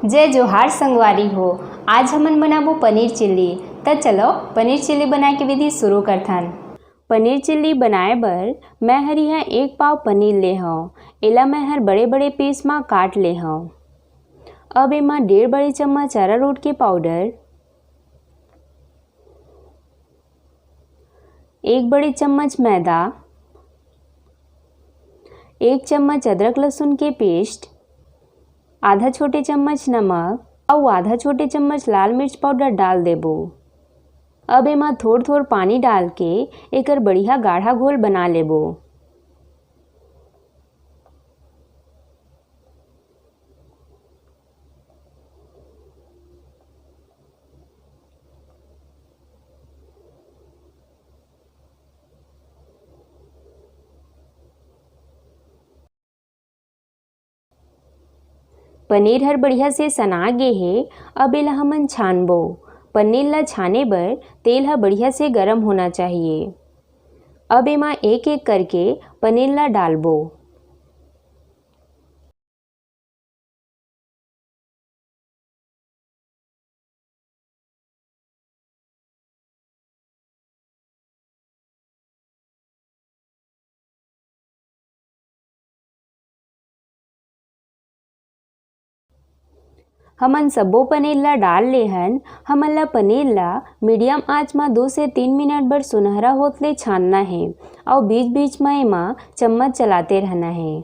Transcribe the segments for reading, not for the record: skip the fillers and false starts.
जय जोहार संगवारी हो। आज हमन बनाबो पनीर चिल्ली। तो चलो पनीर चिल्ली बनाए के विधि शुरू करथन। पनीर चिल्ली बनाए बर मैं हर यहाँ 1 पाव पनीर ले हूँ। एला मैं हर बड़े बड़े पीस में काट ले हूँ। अब एमा 1.5 बड़े चम्मच अरारोट के पाउडर, 1 बड़े चम्मच मैदा, 1 चम्मच अदरक लहसुन के पेस्ट, आधा छोटे चम्मच नमक और आधा छोटे चम्मच लाल मिर्च पाउडर डाल देबो। अब एमा थोड़ थोड़ पानी डाल के एकर बढ़िया गाढ़ा घोल बना लेबो। पनीर हर बढ़िया से सना गे हे। अब एला हमन छानबो। पनीर ला छाने बर तेल ह बढ़िया से गरम होना चाहिए। अब एमा एक एक करके पनीर ला डालबो। हमन सब्बो पनीर ला डाल ले हन। हमन ला पनीर ला मीडियम आंच में 2 से 3 मिनट बर सुनहरा होत ले छानना है और बीच बीच में एमा चम्मच चलाते रहना है।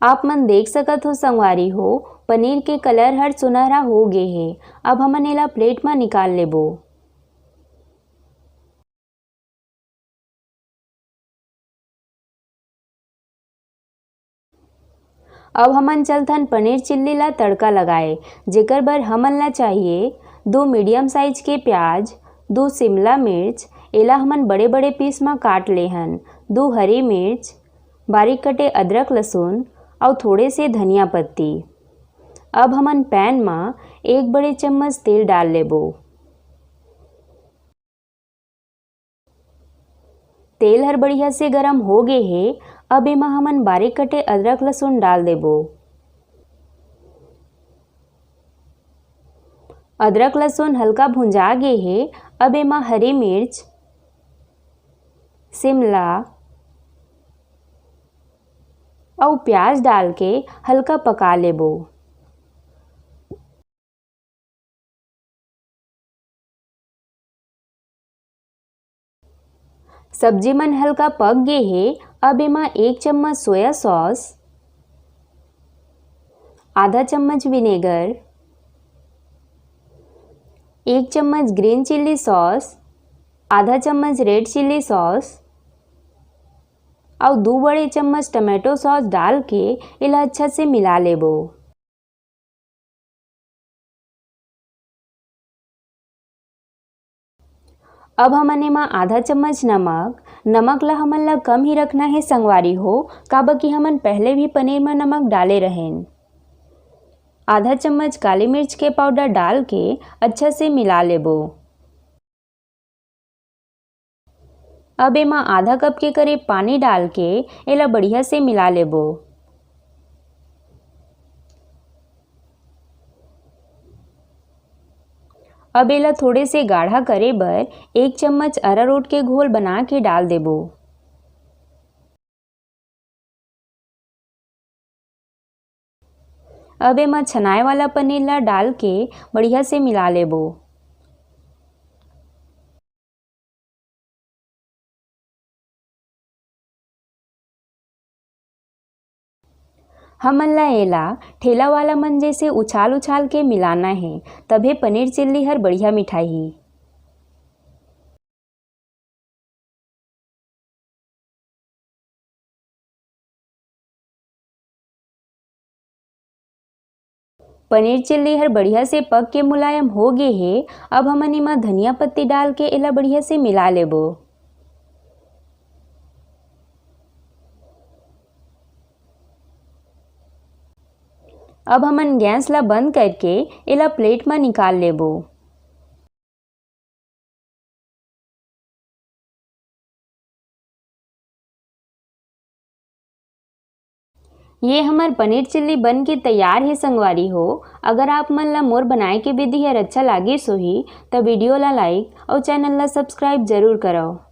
आप मन देख सकत हो संगवारी हो, पनीर के कलर हर सुनहरा हो गे हे। अब हमन एला प्लेट में निकाल लेबो। अब हमन चलथन पनीर चिल्ली ला तड़का लगाए। जेकर बर हमन ला चाहिए 2 मीडियम साइज के प्याज, 2 शिमला मिर्च, एला हमन बड़े बड़े पीस में काट ले हन, 2 हरी मिर्च, बारीक कटे अदरक लहसुन और थोड़े से धनिया पत्ती। अब हमन पैन में 1 बड़े चम्मच तेल डाल लेबो। तेल हर बढ़िया से गरम हो गे हे। अब एमा हमन बारीक कटे अदरक लहसुन डाल देबो। अदरक लहसुन हल्का भुंजा गे हे। अब एमा हरी मिर्च, शिमला और प्याज डाल के हल्का पका लेबो। सब्जी मन हल्का पक गे हे। अब एमा 1 चम्मच सोया सॉस, आधा चम्मच विनेगर, 1 चम्मच ग्रीन चिल्ली सॉस, आधा चम्मच रेड चिल्ली सॉस और 2 बड़े चम्मच टमाटो सॉस डाल के इला अच्छा से मिला लेबो। अब हमन एमा आधा चम्मच नमक ला हमन ला कम ही रखना है संगवारी हो, काबर कि हमन पहले भी पनीर में नमक डाले रहेन। आधा चम्मच काली मिर्च के पाउडर डाल के अच्छा से मिला लेबो। अब एमा आधा कप के करीब पानी डाल के एला बढ़िया से मिला लेबो। अब एला थोड़े से गाढ़ा करे बर 1 चम्मच अरारोट के घोल बना के डाल देबो। अब एमा छनाए वाला पनीर ला डाल के बढ़िया से मिला लेबो। हमन ला एला ठेला वाला मन जैसे उछाल उछाल के मिलाना है, तभे पनीर चिल्ली हर बढ़िया मिठाई। पनीर चिल्ली हर बढ़िया से पक के मुलायम हो गे हे। अब हमन एमा धनिया पत्ती डाल के एला बढ़िया से मिला लेबो। अब हमन गैस ला बंद करके एला प्लेट में निकाल लेबो। ये हमर पनीर चिल्ली बन के तैयार है संगवारी हो। अगर आप मन ला मोर बनाए के विधि हर अच्छा लागिस होही त वीडियो ला लाइक और चैनल ला सब्सक्राइब जरूर करो।